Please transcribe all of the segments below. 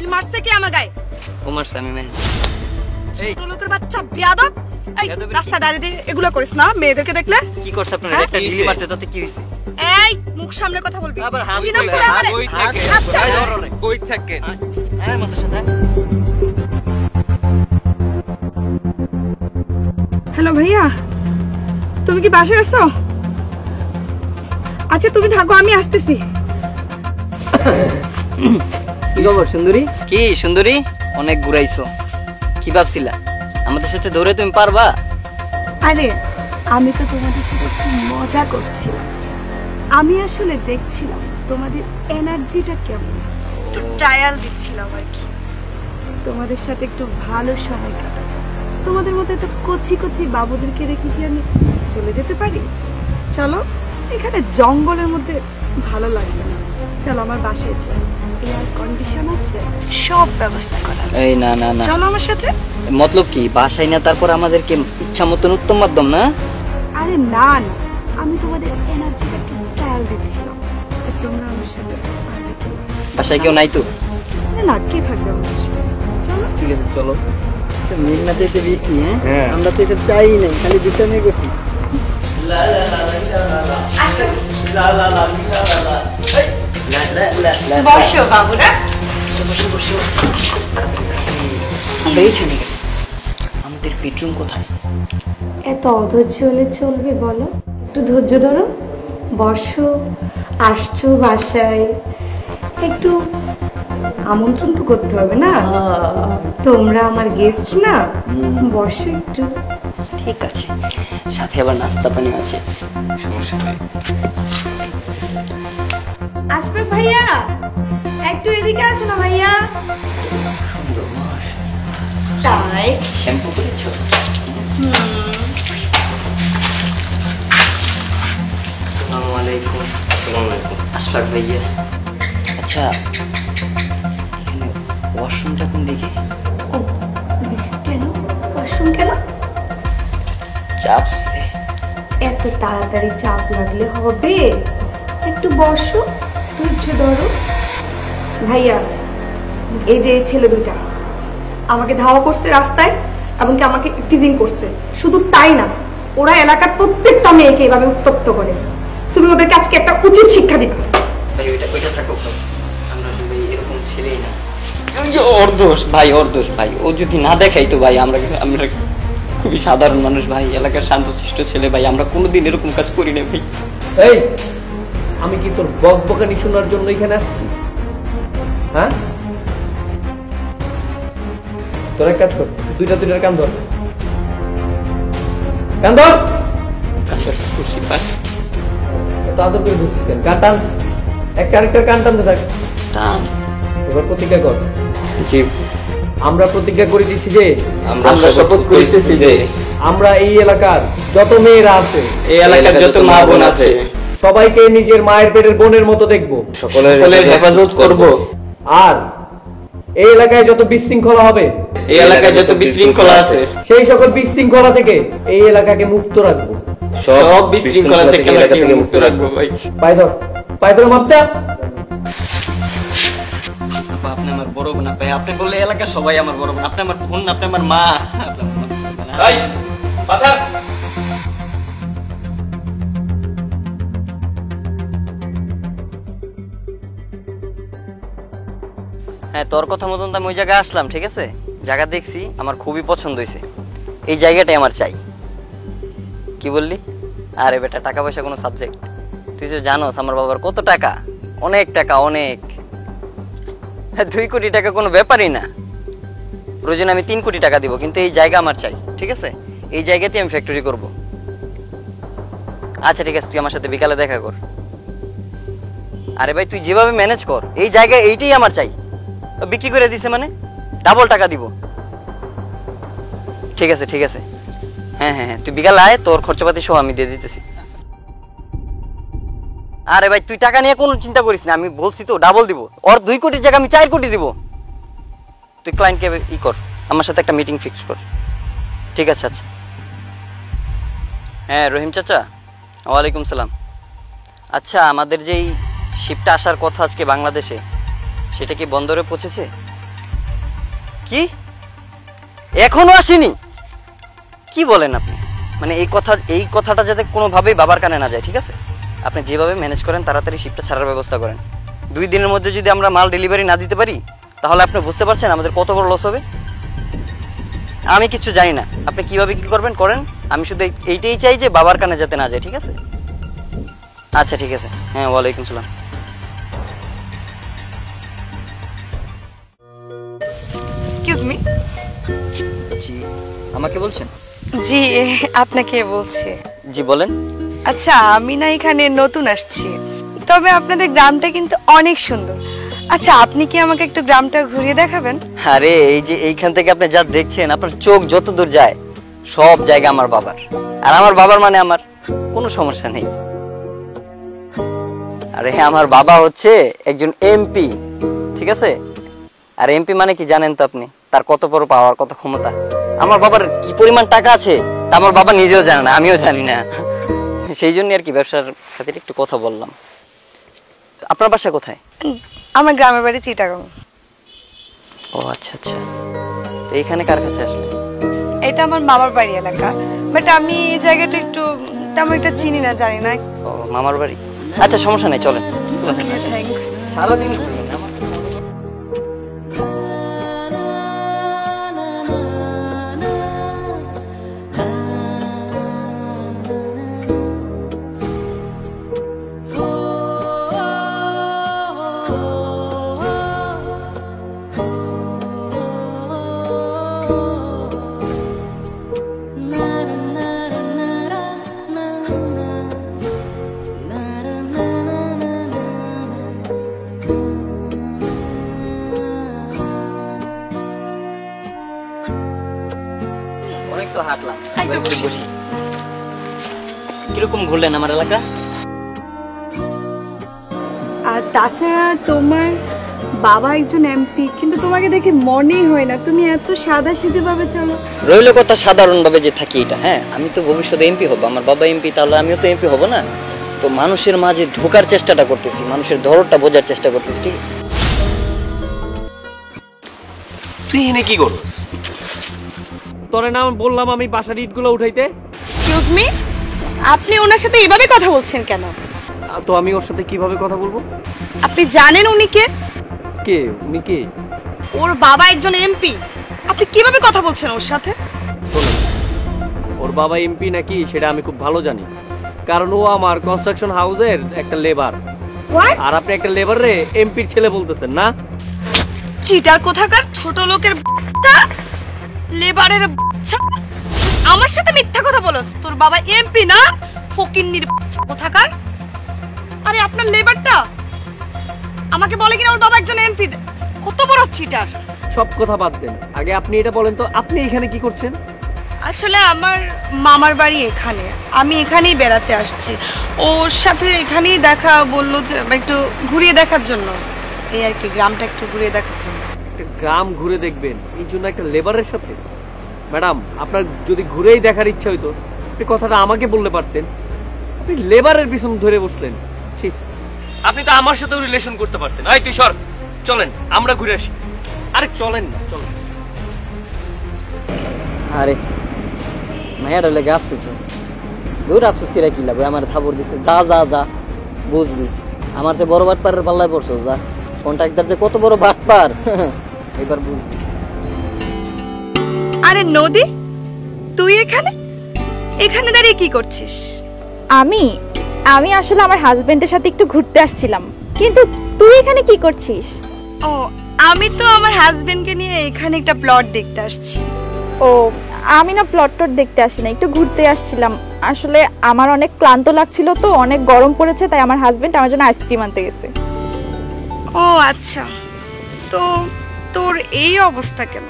ঢিল মারছে কে আমার গায়ে? ও মারছে, আমি মেনে। এই লোকের বাচ্চা বিয়াদব, এই রাস্তা দাঁড়িয়ে এগুলো করিস না মেয়েদেরকে দেখলে। কি করছ আপনারা? একটা ঢিল মারছে, তাতে কি হইছে? এই মুখ সামনে কথা বলবি। আবার হাত চিনস তোরা আমারে? কই থাকে? কই থাকে? এই মত সাথে। হ্যালো ভাইয়া, তুমি কি বাসায় আছো? আচ্ছা তুমি থাকো, আমি আসতেছি। কি খবর সুন্দরী? কি সুন্দরী, অনেক ঘুরাইছো। কি ভাবছিলা আমাদের সাথে দৌড়ে তুমি পারবা? আরে আমি তো তোমাদের সাথে খুব মজা করছিলাম। আমি আসলে দেখছিলাম তোমাদের এনার্জিটা কেমন, একটু ট্রায়াল দিচ্ছিলাম আর কি। তোমাদের সাথে একটু ভালো সময় কাটাবো। তোমাদের মধ্যে তো কচি কচি বাবুদেরকে রেখে কি আমি চলে যেতে পারি? চলো, এখানে জঙ্গলের মধ্যে ভালো লাগবে না। চলো আমার বাসায় চলো, এয়ার কন্ডিশন আছে, সব ব্যবস্থা করা আছে। এই না না না, চলো আমার সাথে। মতলব কি বাসায় না তারপর আমাদেরকে ইচ্ছা মতন উত্তম মাধ্যম না? আরে না না, আমি তোমাদের এনার্জিটা একটু ট্রায়াল দিচ্ছিলাম যে তোমরা আমার সাথে পারবে কি। বাসায় কেউ নাই তো? না, কে থাকবে আমার সাথে? চলো। ঠিক আছে চলো। মেঘনাতে এসে বৃষ্টি, হ্যাঁ আমরা তো এসব চাই নাই, খালি দুষ্টামি করছি। বসো বাবুরা। আমরা এইখানে, আমাদের বেডরুম কোথায়? এত অধৈর্য হলে চলবে বলো? একটু ধৈর্য ধরো, বসো। আসছো বাসায়, একটু আমন্ত্রণ তো করতে হবে না? তোমরা আমার গেস্ট না, বসো একটু। ঠিক আছে, সাথে আবার নাস্তা পানি আছে, সমস্যা নেই। আসবে ভাইয়া, একটু এদিকে আসো না ভাইয়া। সুন্দর মাস। তাই শ্যাম্পু করেছো? আসসালামু আলাইকুম। আসসালামু আলাইকুম। আশফাক ভাইয়া, আচ্ছা এখানে ওয়াশরুমটা কোন দিকে? ও কেন ওয়াশরুম কেন? চাপসে। এত তাড়াতাড়ি চাপ লাগলে হবে? একটু বসো, ধৈর্য ধরো। ভাইয়া, এই যে এই ছেলে দুইটা আমাকে ধাওয়া করছে রাস্তায়, এমনকি আমাকে টিজিং করছে। শুধু তাই না, ওরা এলাকার প্রত্যেকটা মেয়েকে এভাবে উত্তপ্ত করে। তুমি ওদেরকে আজকে একটা উচিত শিক্ষা দিবে। ভাই ওইটা থাকো ভাই, আমরা ভাই এরকম ছেলেই না। ওর দোষ ভাই, ওর দোষ ভাই। ও যদি না দেখাই তো ভাই, আমরা খুবই সাধারণ মানুষ ভাই, এলাকার শান্তশিষ্ট ছেলে ভাই, আমরা কোনোদিন এরকম কাজ করি না ভাই। এই আমি কি তোর বকবকানি শোনার জন্য এখানে আসছি? হ্যাঁ, তোর এক কাজ কর, দুইটার কান ধর, কান ধর। খুশি ভাই, তো আদর করে ধরছিস কেন? কান টান, একটা আরেকটার কান টানতে থাক। টান। এবার প্রতিজ্ঞা কর। জি। আমরা প্রতিজ্ঞা করে দিচ্ছি যে, আমরা শপথ করিতেছি যে আমরা এই এলাকার যত মেয়েরা আছে, এই এলাকার যত মা বোন আছে, সবাইকে নিজের মায়ের পেটের বোনের মতো দেখবো, সকলের হেফাজত করব। আর এই এলাকায় যত বিশৃঙ্খলা হবে, এই এলাকায় যত বিশৃঙ্খলা আছে, সেই সকল বিশৃঙ্খলা থেকে এই এলাকাকে মুক্ত রাখবো। সব বিশৃঙ্খলা থেকে এলাকাকে মুক্ত রাখবো ভাই। পায়ে ধরো মাপটা। আপনি আমার বড় বোন ভাই, আপনি বললে এলাকার সবাই আমার বড় বোন, আপনি আমার বোন, আপনি আমার মা। এই বাছা, হ্যাঁ তোর কথা মতন তো আমি ওই জায়গায় আসলাম, ঠিক আছে? জায়গা দেখছি, আমার খুবই পছন্দ হয়েছে। এই জায়গাটাই আমার চাই। কি বললি? আরে বেটা, টাকা পয়সা কোনো সাবজেক্ট? তুই তো জানোস আমার বাবার কত টাকা, অনেক টাকা, অনেক। 2 কোটি টাকা কোনো ব্যাপারই না। প্রয়োজন আমি 3 কোটি টাকা দিব, কিন্তু এই জায়গা আমার চাই, ঠিক আছে? এই জায়গাতেই আমি ফ্যাক্টরি করব। আচ্ছা ঠিক আছে, তুই আমার সাথে বিকালে দেখা কর। আরে ভাই তুই যেভাবে ম্যানেজ কর, এই জায়গায় এইটাই আমার চাই। বিক্রি করে দিছে মানে ডাবল টাকা দিব। ঠিক আছে ঠিক আছে, হ্যাঁ হ্যাঁ হ্যাঁ, তুই বিকাল আয়, তোর খরচাপাতি সহ আমি দিয়ে দিতেছি। আরে ভাই তুই টাকা নিয়ে কোনো চিন্তা করিস না, আমি বলছি তো ডাবল দিব। ওর 2 কোটির জায়গা আমি 4 কোটি দিব। তুই ক্লায়েন্টকে ই কর, আমার সাথে একটা মিটিং ফিক্স কর। ঠিক আছে আচ্ছা। হ্যাঁ রহিম চাচা, ওয়ালাইকুম সালাম। আচ্ছা আমাদের যেই শিপটা আসার কথা আজকে বাংলাদেশে, সেটা কি বন্দরে পৌঁছেছে? কি এখনো আসেনি? কি বলেন আপনি? মানে এই কথাটা যাতে কোনোভাবেই বাবার কানে না যায়, ঠিক আছে? আপনি যেভাবে ম্যানেজ করেন তাড়াতাড়ি শিপটা ছাড়ার ব্যবস্থা করেন। 2 দিনের মধ্যে যদি আমরা মাল ডেলিভারি না দিতে পারি তাহলে আপনি বুঝতে পারছেন আমাদের কত বড় লস হবে। আমি কিছু জানি না, আপনি কিভাবে কি করবেন করেন, আমি শুধু এইটাই চাই যে বাবার কানে যাতে না যায়, ঠিক আছে? আচ্ছা ঠিক আছে, হ্যাঁ ওয়ালাইকুম সালাম। Excuse me. জি আমাকে বলছেন? জি আপনাকে বলছি। জি বলেন। আচ্ছা আমি না এখানে নতুন আসছি, তবে আপনাদের গ্রামটা কিন্তু অনেক সুন্দর। আচ্ছা আপনি কি আমাকে একটু গ্রামটা ঘুরিয়ে দেখাবেন? আরে এই যে এইখান থেকে আপনি যা দেখছেন, আপনার চোখ যত দূর যায় সব জায়গা আমার বাবার, আর আমার বাবার মানে আমার, কোনো সমস্যা নেই। আরে আমার বাবা হচ্ছে একজন এমপি, ঠিক আছে? আর এমপি মানে কি জানেন তো আপনি? তার কত বড় পাওয়ার, কত ক্ষমতা। আমার বাবার কি পরিমাণ টাকা আছে তা আমার বাবা নিজেও জানে না, আমিও জানি না। সেই জন্য আর কি ব্যবসার খাতিরে একটু কথা বললাম। আপনার বাসা কোথায়? আমার গ্রামের বাড়ি চিটাগাং। ও আচ্ছা আচ্ছা, তো এখানে কার কাছে আসলে? এটা আমার মামার বাড়ি এলাকা, বাট আমি এই জায়গাটা একটু তেমন একটা চিনি না, জানি না। ও মামার বাড়ি, আচ্ছা সমস্যা নেই, চলেন। থ্যাঙ্কস। সারাদিন ঘুরবেন আমার। অনেক তো হাঁটলাম, এবার একটু বসি। কিরকম ঘুরলেন আমার এলাকা? আর তাছাড়া তোমার বাবা একজন এমপি, কিন্তু তোমাকে দেখে মনেই হয় না তুমি এত সাদা সিধে ভাবে চলো। রইল কথা সাধারণ ভাবে যে থাকি এটা, হ্যাঁ আমি তো ভবিষ্যতে এমপি হব, আমার বাবা এমপি, তাহলে আমিও তো এমপি হব না? তো মানুষের মাঝে ঢোকার চেষ্টাটা করতেছি, মানুষের ধরনটা বোঝার চেষ্টা করতেছি, ঠিক? তুই এনে কি করছিস? তোরে না বললাম আমি বাসার ইটগুলো উঠাইতে? এক্সকিউজ মি, আপনি ওনার সাথে এভাবে কথা বলছেন কেন? তো আমি ওর সাথে কিভাবে কথা বলবো? আপনি জানেন উনি কে? কে উনি? কে? ওর বাবা একজন এমপি, আপনি কিভাবে কথা বলছেন ওর সাথে? শোনেন, ওর বাবা এমপি নাকি সেটা আমি খুব ভালো জানি, কারণ ও আমার কনস্ট্রাকশন হাউসের একটা লেবার। হোয়াট? আর আপনি একটা লেবার রে এমপির ছেলে বলতেছেন না? চিটার কোথাকার ছোট লোকের বাচ্চা, লেবারের বাচ্চা, আমার সাথে মিথ্যা কথা বলছ? তোর বাবা এমপি না, ফকিন্নির বাচ্চা কোথাকার। আরে আপনার লেবারটা আমাকে বলে কিনা ওর বাবা একজন এমপি, কত বড় চিটার। সব কথা বাদ দেন, আগে আপনি এটা বলেন তো আপনি এখানে কি করছেন? আসলে আমার মামার বাড়ি এখানে, আমি এখানেই বেড়াতে আসছি। ওর সাথে এখানেই দেখা, বললো যে একটু ঘুরিয়ে দেখার জন্য, এই আর কি, গ্রামটা একটু ঘুরিয়ে দেখার জন্য। একটা গ্রাম ঘুরে দেখবেন এই জন্য একটা লেবারের সাথে? ম্যাডাম, আপনার যদি ঘুরেই দেখার ইচ্ছা হইতো আপনি কথাটা আমাকে বললে পারতেন, আপনি লেবারের পিছন ধরে বসলেন। ঠিক, আপনি তো আমার সাথেও রিলেশন করতে পারতেন। এই তুই সর, চলেন আমরা ঘুরে আসি। আরে চলেন না, চলেন। আরে মায়াটা লেগে আফসোস, দূর আফসোস কিরা কি লাভ, আমার থাবর দিছে, যা যা যা বুঝবি। আমার সে বড় বাটপারের পাল্লায় পড়ছো, যা কন্ট্রাক্টর যে কত বড় বাটপার এবার বুঝবি। আরে নদী, তুই এখানে এখানে দাঁড়িয়ে কি করছিস? আমি আসলে আমার হাজবেন্ডের সাথে একটু ঘুরতে আসছিলাম, কিন্তু তুই এখানে কি করছিস? ও, আমি তো আমার হাজবেন্ডকে নিয়ে এখানে একটা প্লট দেখতে আসছি। ও, আমি না প্লট টট দেখতে আসি না, একটু ঘুরতে আসছিলাম। আসলে আমার অনেক ক্লান্ত লাগছিল, তো অনেক গরম পড়েছে, তাই আমার হাজবেন্ড আমার জন্য আইসক্রিম আনতে গেছে। ও আচ্ছা, তো তোর এই অবস্থা কেন,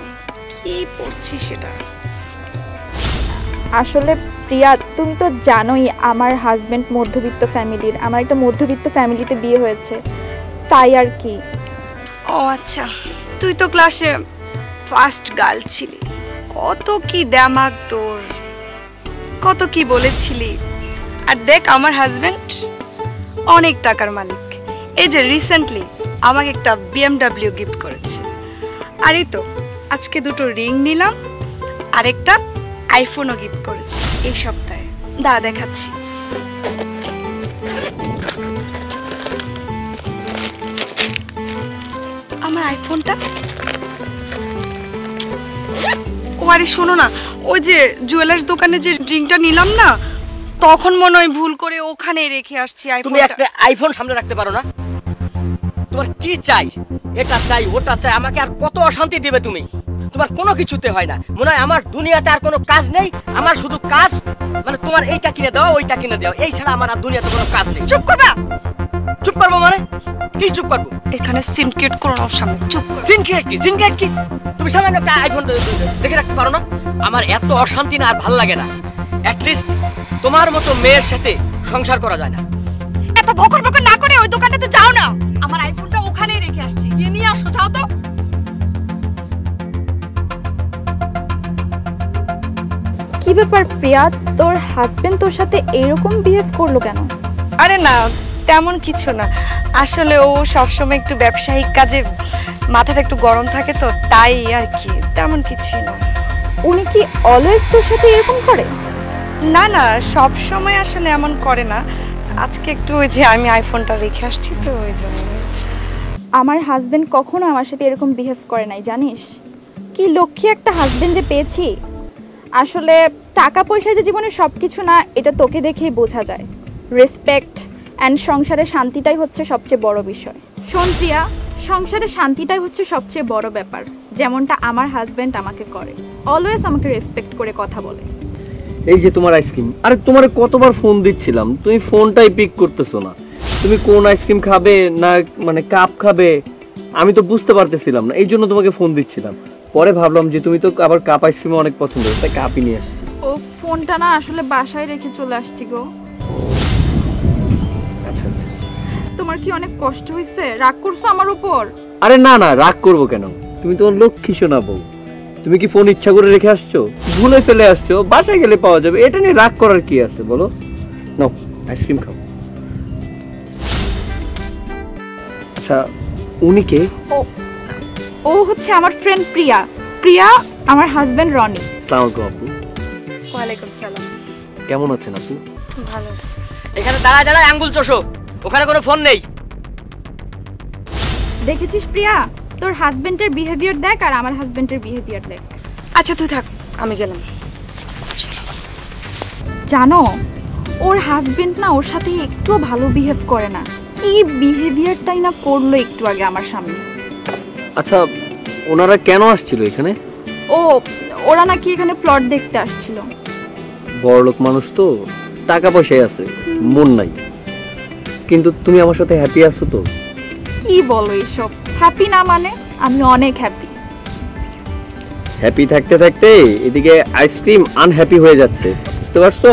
কি পড়ছিস সেটা? আসলে প্রিয়া, তুমি তো জানোই আমার হাজবেন্ড মধ্যবিত্ত ফ্যামিলির, আমার একটা মধ্যবিত্ত ফ্যামিলিতে বিয়ে হয়েছে, তাই আর কি। ও আচ্ছা, তুই তো ক্লাসে ফার্স্ট গার্ল ছিলি, কত কি দেমাগ তোর, কত কি বলেছিলি। আর দেখ আমার হাজবেন্ড অনেক টাকার মালিক, এই যে রিসেন্টলি আমাকে একটা BMW গিফট করেছে। আর এই তো আজকে দুটো রিং নিলাম, আরেকটা আইফোনও গিফট করেছি এই সপ্তাহে। দাঁড়া দেখাচ্ছি। আমার আইফোনটা। ও আরে শোনো না, ওই যে জুয়েলার্স দোকানে যে রিংটা নিলাম না, তখন মনে হয় ভুল করে ওখানে রেখে আসছি তুমি আইফোনটা। একটা আইফোন সামনে রাখতে পারো না? তোমার কি চাই? এটা চাই, ওটা চাই, আমাকে আর কত অশান্তি দিবে তুমি? তোমার কোনো কিছুতে হয় না। মনে হয় আমার দুনিয়াতে আর কোনো কাজ নেই। আমার শুধু কাজ মানে তোমার এইটা কিনে দাও, ওইটা কিনে দাও, এই ছাড়া আমার আর দুনিয়াতে কোনো কাজ নেই। চুপ করবা? চুপ করবো মানে কি চুপ করবো? এখানে সিনক্রেট করো না ওর সামনে। চুপ করো। সিনক্রেট কি? সিনক্রেট কি? তুমি সামান্য একটা আইফোন দেখে রাখতে পারো না? আমার এত অশান্তি না আর ভাল লাগে না। অ্যাটলিস্ট তোমার মতো মেয়ের সাথে সংসার করা যায় না। এত বকর বকর না করে ওই দোকানেতে যাও না। আমার আইফোনটা ওখানেই রেখে আসছি, গিয়ে নিয়ে আসো। যাও তো। কি ব্যাপার প্রিয়া, তোর হাজবেন্ড তোর সাথে এরকম বিহেভ করলো কেন? আরে না, তেমন কিছু না। আসলে ও সবসময় একটু ব্যবসায়িক কাজে মাথাটা একটু গরম থাকে তো, তাই আর কি, তেমন কিছুই না। উনি কি অলওয়েজ তোর সাথে এরকম করে? না না, সব সময় আসলে এমন করে না। আজকে একটু ওই যে আমি আইফোনটা রেখে আসছি তো ওই জন্য। আমার হাজবেন্ড কখনো আমার সাথে এরকম বিহেভ করে নাই, জানিস? কি লক্ষ্মী একটা হাজবেন্ড যে পেয়েছি। আসলে টাকা পয়সা যে জীবনে সব কিছু না, এটা তোকে দেখেই বোঝা যায়। রেসপেক্ট অ্যান্ড সংসারে শান্তিটাই হচ্ছে সবচেয়ে বড় বিষয়। শোন প্রিয়া, সংসারে শান্তিটাই হচ্ছে সবচেয়ে বড় ব্যাপার, যেমনটা আমার হাজবেন্ড আমাকে করে। অলওয়েজ আমাকে রেসপেক্ট করে কথা বলে। এই যে তোমার আইসক্রিম, আরে তোমারে কতবার ফোন দিচ্ছিলাম, তুমি ফোনটাই পিক করতেছো না। তুমি কোন আইসক্রিম খাবে না মানে কাপ খাবে আমি তো বুঝতে পারতেছিলাম না, এই জন্য তোমাকে ফোন দিচ্ছিলাম। পরে ভাবলাম যে তুমি তো আবার কাপ আইসক্রিম অনেক পছন্দ, তাই কাপই নিয়ে আসছি। ও ফোনটা না আসলে বাসায় রেখে চলে আসছি গো। আচ্ছা আচ্ছা। তোমার কি অনেক কষ্ট হয়েছে? রাগ করছো আমার উপর? আরে না না, রাগ করবো কেন? তুমি তোমার লক্ষ্মী শোনা বউ। তুমি কি ফোন ইচ্ছা করে রেখে আসছো? ভুলে ফেলে আসছো, বাসায় গেলে পাওয়া যাবে, এটা নিয়ে রাগ করার কি আছে বলো? নাও আইসক্রিম খাও। আচ্ছা উনি কে? ও হচ্ছে আমার ফ্রেন্ড প্রিয়া। প্রিয়া আমার হাজবেন্ড রনি। আসসালামু আলাইকুম আপু। ওয়ালাইকুম সালাম। কেমন আছেন আপু? ভালো আছি। এখানে দাঁড়ায় দাঁড়ায় আঙ্গুল চষো, ওখানে কোনো ফোন নেই। দেখেছিস প্রিয়া, তোর হাজবেন্ডের বিহেভিয়ার দেখ আর আমার হাজবেন্ডের বিহেভিয়ার দেখ। আচ্ছা তুই থাক, আমি গেলাম। জানো, ওর হাজবেন্ড না ওর সাথে একটু ভালো বিহেভ করে না। কি বিহেভিয়ারটাই না করলো একটু আগে আমার সামনে। আচ্ছা ওনারা কেন আসছিল এখানে? ও ওরা নাকি এখানে প্লট দেখতে আসছিল। বড়লোক মানুষ তো, টাকা পয়সায় আছে, মন নাই। কিন্তু তুমি আমার সাথে হ্যাপি আছো তো? কি বলো এইসব? হ্যাপি না মানে? আমি অনেক হ্যাপি। হ্যাপি থাকতে থাকতে এদিকে আইসক্রিম আনহ্যাপি হয়ে যাচ্ছে, বুঝতে পারছো?